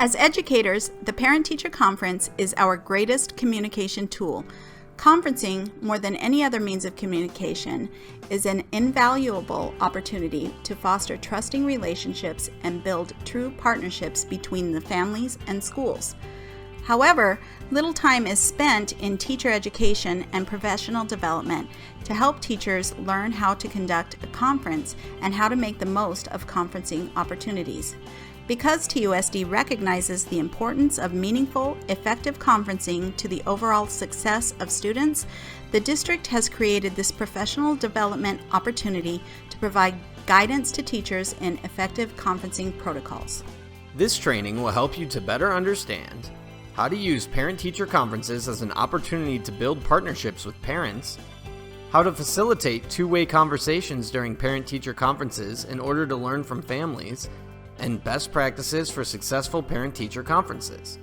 As educators, the Parent-Teacher Conference is our greatest communication tool. Conferencing, more than any other means of communication, is an invaluable opportunity to foster trusting relationships and build true partnerships between the families and schools. However, little time is spent in teacher education and professional development to help teachers learn how to conduct a conference and how to make the most of conferencing opportunities. Because TUSD recognizes the importance of meaningful, effective conferencing to the overall success of students, the district has created this professional development opportunity to provide guidance to teachers in effective conferencing protocols. This training will help you to better understand how to use parent-teacher conferences as an opportunity to build partnerships with parents, how to facilitate two-way conversations during parent-teacher conferences in order to learn from families, and best practices for successful parent-teacher conferences.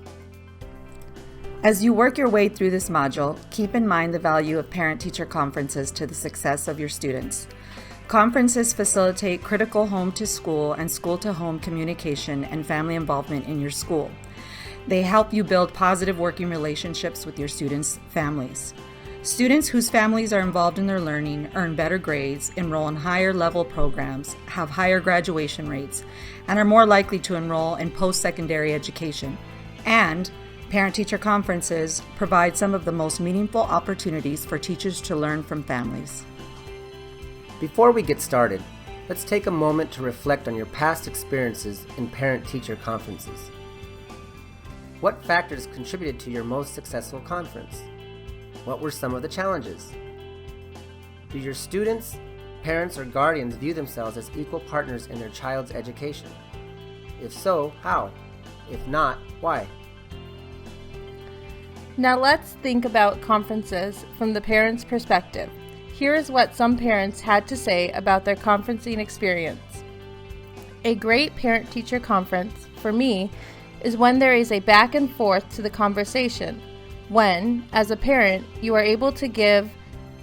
As you work your way through this module, keep in mind the value of parent-teacher conferences to the success of your students. Conferences facilitate critical home-to-school and school-to-home communication and family involvement in your school. They help you build positive working relationships with your students' families. Students whose families are involved in their learning earn better grades, enroll in higher level programs, have higher graduation rates, and are more likely to enroll in post-secondary education. And parent-teacher conferences provide some of the most meaningful opportunities for teachers to learn from families. Before we get started, let's take a moment to reflect on your past experiences in parent-teacher conferences. What factors contributed to your most successful conference? What were some of the challenges? Do your students, parents, or guardians view themselves as equal partners in their child's education? If so, how? If not, why? Now let's think about conferences from the parent's perspective. Here is what some parents had to say about their conferencing experience. A great parent-teacher conference, for me, is when there is a back and forth to the conversation. When, as a parent, you are able to give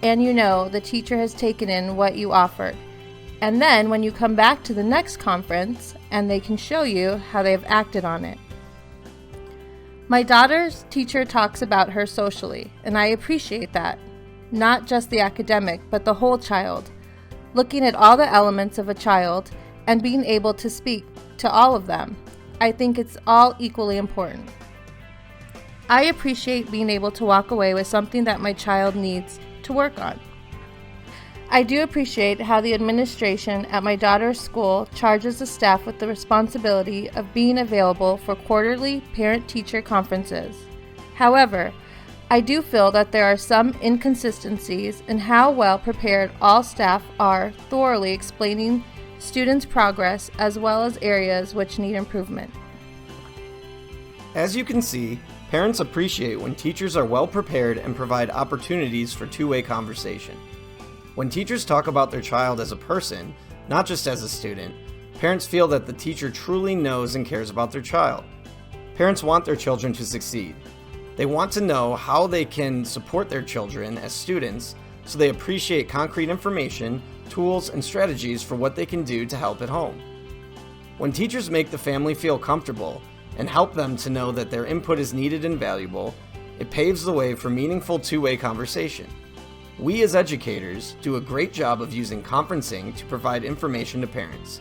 and you know the teacher has taken in what you offered. And then when you come back to the next conference and they can show you how they have acted on it. My daughter's teacher talks about her socially, and I appreciate that. Not just the academic, but the whole child. Looking at all the elements of a child and being able to speak to all of them. I think it's all equally important. I appreciate being able to walk away with something that my child needs to work on. I do appreciate how the administration at my daughter's school charges the staff with the responsibility of being available for quarterly parent-teacher conferences. However, I do feel that there are some inconsistencies in how well prepared all staff are thoroughly explaining students' progress as well as areas which need improvement. As you can see, parents appreciate when teachers are well prepared and provide opportunities for two-way conversation. When teachers talk about their child as a person, not just as a student, parents feel that the teacher truly knows and cares about their child. Parents want their children to succeed. They want to know how they can support their children as students, so they appreciate concrete information, tools, and strategies for what they can do to help at home. When teachers make the family feel comfortable and help them to know that their input is needed and valuable, it paves the way for meaningful two-way conversation. We as educators do a great job of using conferencing to provide information to parents.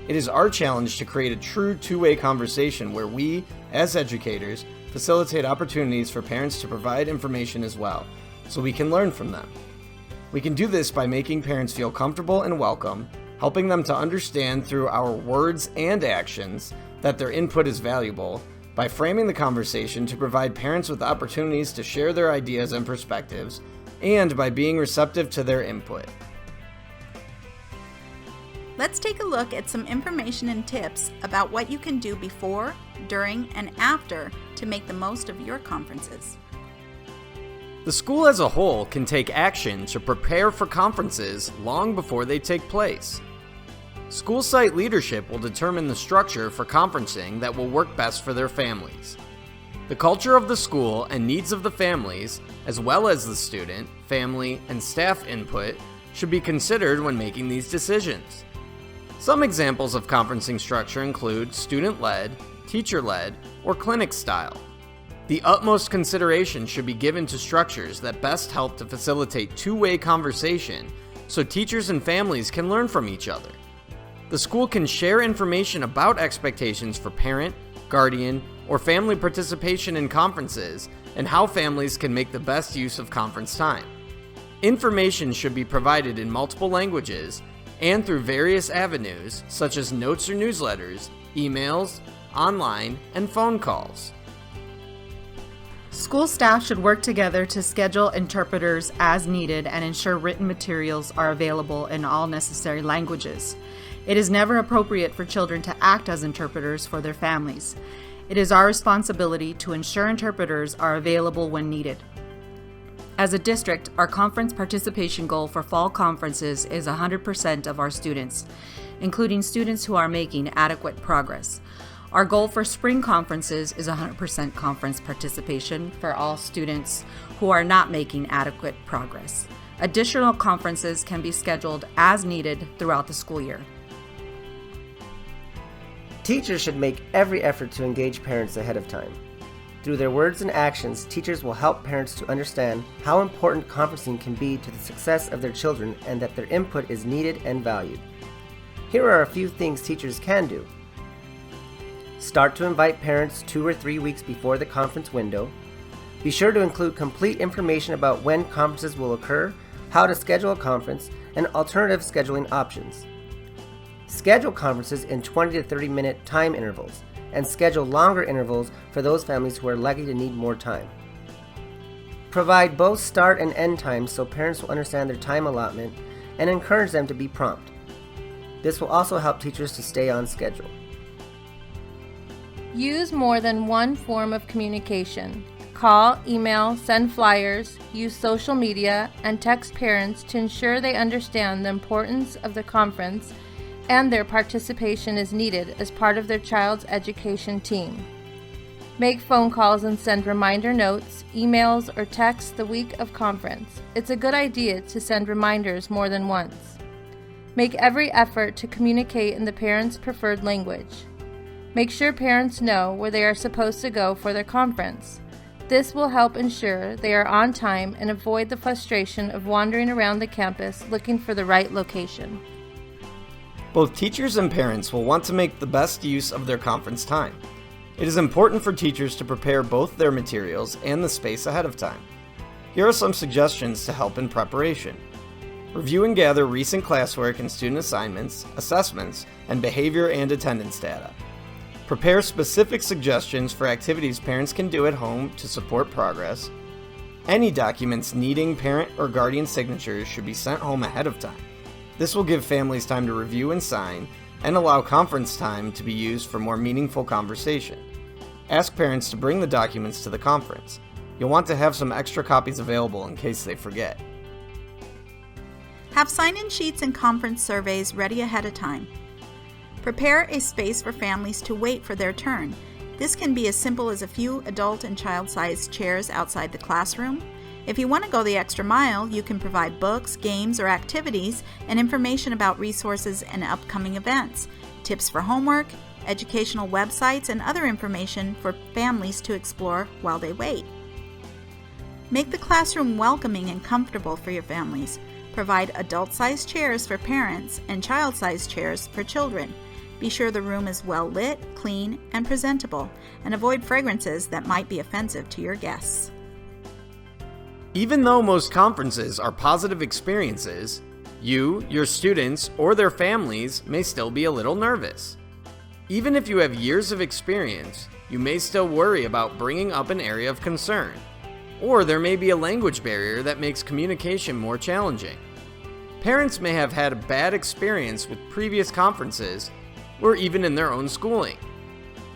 It is our challenge to create a true two-way conversation where we, as educators, facilitate opportunities for parents to provide information as well, so we can learn from them. We can do this by making parents feel comfortable and welcome, helping them to understand through our words and actions that their input is valuable, by framing the conversation to provide parents with opportunities to share their ideas and perspectives, and by being receptive to their input. Let's take a look at some information and tips about what you can do before, during, and after to make the most of your conferences. The school as a whole can take action to prepare for conferences long before they take place. School site leadership will determine the structure for conferencing that will work best for their families. The culture of the school and needs of the families, as well as the student, family, and staff input, should be considered when making these decisions. Some examples of conferencing structure include student-led, teacher-led, or clinic style. The utmost consideration should be given to structures that best help to facilitate two-way conversation so teachers and families can learn from each other. The school can share information about expectations for parent, guardian, or family participation in conferences and how families can make the best use of conference time. Information should be provided in multiple languages and through various avenues such as notes or newsletters, emails, online, and phone calls. School staff should work together to schedule interpreters as needed and ensure written materials are available in all necessary languages. It is never appropriate for children to act as interpreters for their families. It is our responsibility to ensure interpreters are available when needed. As a district, our conference participation goal for fall conferences is 100% of our students, including students who are making adequate progress. Our goal for spring conferences is 100% conference participation for all students who are not making adequate progress. Additional conferences can be scheduled as needed throughout the school year. Teachers should make every effort to engage parents ahead of time. Through their words and actions, teachers will help parents to understand how important conferencing can be to the success of their children and that their input is needed and valued. Here are a few things teachers can do. Start to invite parents 2 or 3 weeks before the conference window. Be sure to include complete information about when conferences will occur, how to schedule a conference, and alternative scheduling options. Schedule conferences in 20 to 30 minute time intervals, and schedule longer intervals for those families who are likely to need more time. Provide both start and end times so parents will understand their time allotment and encourage them to be prompt. This will also help teachers to stay on schedule. Use more than one form of communication. Call, email, send flyers, use social media, and text parents to ensure they understand the importance of the conference and their participation is needed as part of their child's education team. Make phone calls and send reminder notes, emails, or texts the week of conference. It's a good idea to send reminders more than once. Make every effort to communicate in the parents' preferred language. Make sure parents know where they are supposed to go for their conference. This will help ensure they are on time and avoid the frustration of wandering around the campus looking for the right location. Both teachers and parents will want to make the best use of their conference time. It is important for teachers to prepare both their materials and the space ahead of time. Here are some suggestions to help in preparation. Review and gather recent classwork and student assignments, assessments, and behavior and attendance data. Prepare specific suggestions for activities parents can do at home to support progress. Any documents needing parent or guardian signatures should be sent home ahead of time. This will give families time to review and sign, and allow conference time to be used for more meaningful conversation. Ask parents to bring the documents to the conference. You'll want to have some extra copies available in case they forget. Have sign-in sheets and conference surveys ready ahead of time. Prepare a space for families to wait for their turn. This can be as simple as a few adult and child-sized chairs outside the classroom. If you want to go the extra mile, you can provide books, games, or activities and information about resources and upcoming events, tips for homework, educational websites, and other information for families to explore while they wait. Make the classroom welcoming and comfortable for your families. Provide adult-sized chairs for parents and child-sized chairs for children. Be sure the room is well lit, clean, and presentable, and avoid fragrances that might be offensive to your guests. Even though most conferences are positive experiences, you, your students, or their families may still be a little nervous. Even if you have years of experience, you may still worry about bringing up an area of concern, or there may be a language barrier that makes communication more challenging. Parents may have had a bad experience with previous conferences, or even in their own schooling.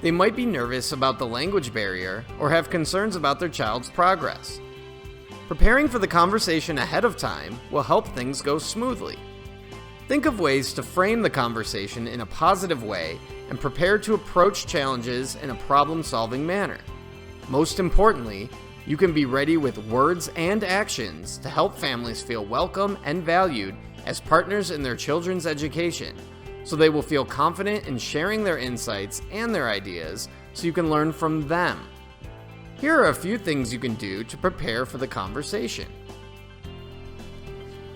They might be nervous about the language barrier or have concerns about their child's progress. Preparing for the conversation ahead of time will help things go smoothly. Think of ways to frame the conversation in a positive way and prepare to approach challenges in a problem-solving manner. Most importantly, you can be ready with words and actions to help families feel welcome and valued as partners in their children's education, so they will feel confident in sharing their insights and their ideas so you can learn from them. Here are a few things you can do to prepare for the conversation.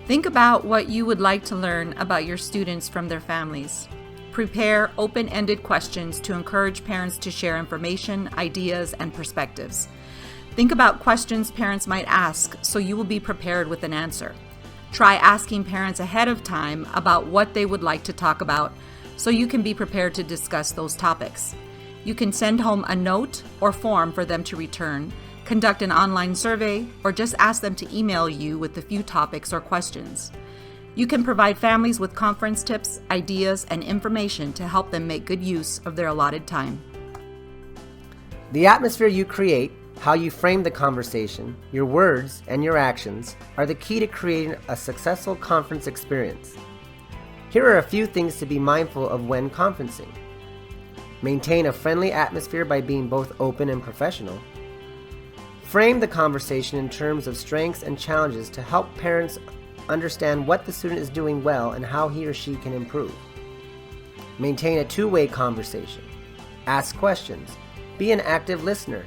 Think about what you would like to learn about your students from their families. Prepare open-ended questions to encourage parents to share information, ideas, and perspectives. Think about questions parents might ask so you will be prepared with an answer. Try asking parents ahead of time about what they would like to talk about so you can be prepared to discuss those topics. You can send home a note or form for them to return, conduct an online survey, or just ask them to email you with a few topics or questions. You can provide families with conference tips, ideas, and information to help them make good use of their allotted time. The atmosphere you create, how you frame the conversation, your words, and your actions are the key to creating a successful conference experience. Here are a few things to be mindful of when conferencing. Maintain a friendly atmosphere by being both open and professional. Frame the conversation in terms of strengths and challenges to help parents understand what the student is doing well and how he or she can improve. Maintain a two-way conversation. Ask questions. Be an active listener.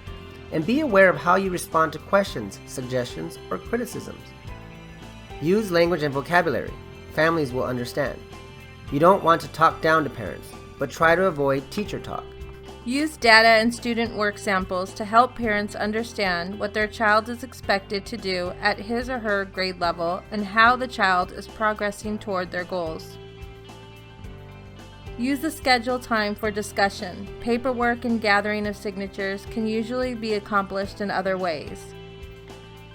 And be aware of how you respond to questions, suggestions, or criticisms. Use language and vocabulary. Families will understand. You don't want to talk down to parents, but try to avoid teacher talk. Use data and student work samples to help parents understand what their child is expected to do at his or her grade level and how the child is progressing toward their goals. Use the schedule time for discussion. Paperwork and gathering of signatures can usually be accomplished in other ways.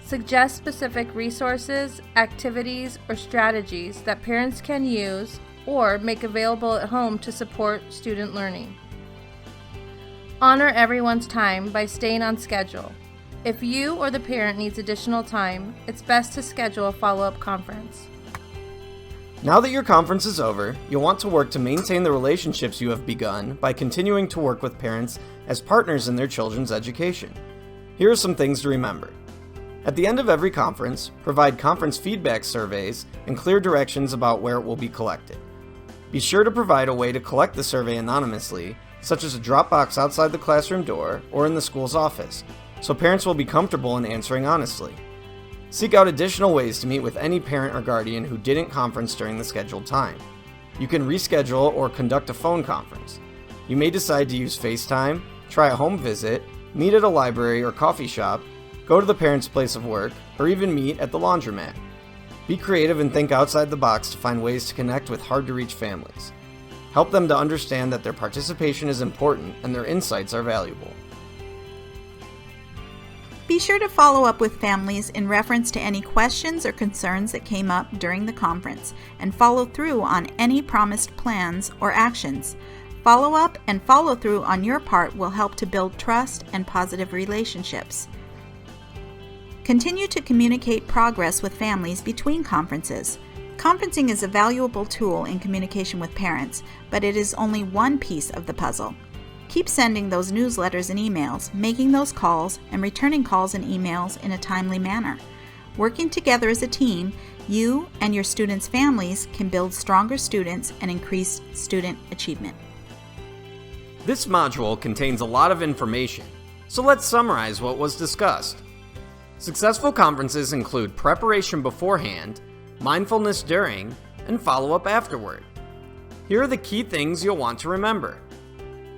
Suggest specific resources, activities, or strategies that parents can use or make available at home to support student learning. Honor everyone's time by staying on schedule. If you or the parent needs additional time, it's best to schedule a follow-up conference. Now that your conference is over, you'll want to work to maintain the relationships you have begun by continuing to work with parents as partners in their children's education. Here are some things to remember. At the end of every conference, provide conference feedback surveys and clear directions about where it will be collected. Be sure to provide a way to collect the survey anonymously, such as a drop box outside the classroom door or in the school's office, so parents will be comfortable in answering honestly. Seek out additional ways to meet with any parent or guardian who didn't conference during the scheduled time. You can reschedule or conduct a phone conference. You may decide to use FaceTime, try a home visit, meet at a library or coffee shop, go to the parent's place of work, or even meet at the laundromat. Be creative and think outside the box to find ways to connect with hard-to-reach families. Help them to understand that their participation is important and their insights are valuable. Be sure to follow up with families in reference to any questions or concerns that came up during the conference and follow through on any promised plans or actions. Follow up and follow through on your part will help to build trust and positive relationships. Continue to communicate progress with families between conferences. Conferencing is a valuable tool in communication with parents, but it is only one piece of the puzzle. Keep sending those newsletters and emails, making those calls, and returning calls and emails in a timely manner. Working together as a team, you and your students' families can build stronger students and increase student achievement. This module contains a lot of information, so let's summarize what was discussed. Successful conferences include preparation beforehand, mindfulness during, and follow-up afterward. Here are the key things you'll want to remember.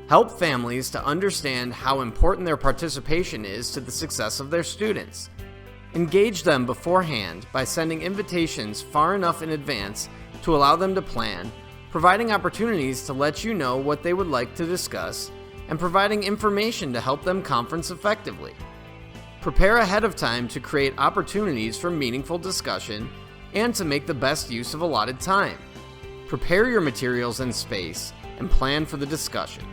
Help families to understand how important their participation is to the success of their students. Engage them beforehand by sending invitations far enough in advance to allow them to plan, providing opportunities to let you know what they would like to discuss, and providing information to help them conference effectively. Prepare ahead of time to create opportunities for meaningful discussion and to make the best use of allotted time. Prepare your materials and space and plan for the discussion.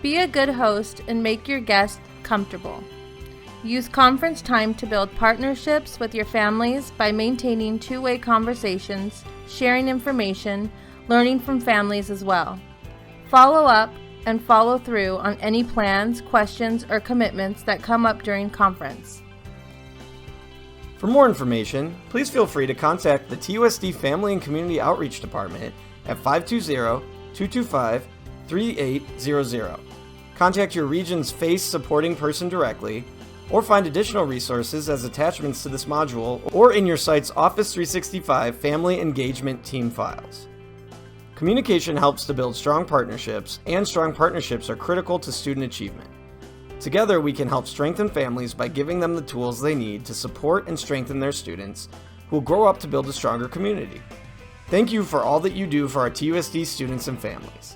Be a good host and make your guests comfortable. Use conference time to build partnerships with your families by maintaining two-way conversations, sharing information, learning from families as well. Follow up and follow through on any plans, questions, or commitments that come up during conference. For more information, please feel free to contact the TUSD Family and Community Outreach Department at 520-225-3800. Contact your region's FACE supporting person directly, or find additional resources as attachments to this module or in your site's Office 365 Family Engagement Team files. Communication helps to build strong partnerships, and strong partnerships are critical to student achievement. Together, we can help strengthen families by giving them the tools they need to support and strengthen their students, who will grow up to build a stronger community. Thank you for all that you do for our TUSD students and families.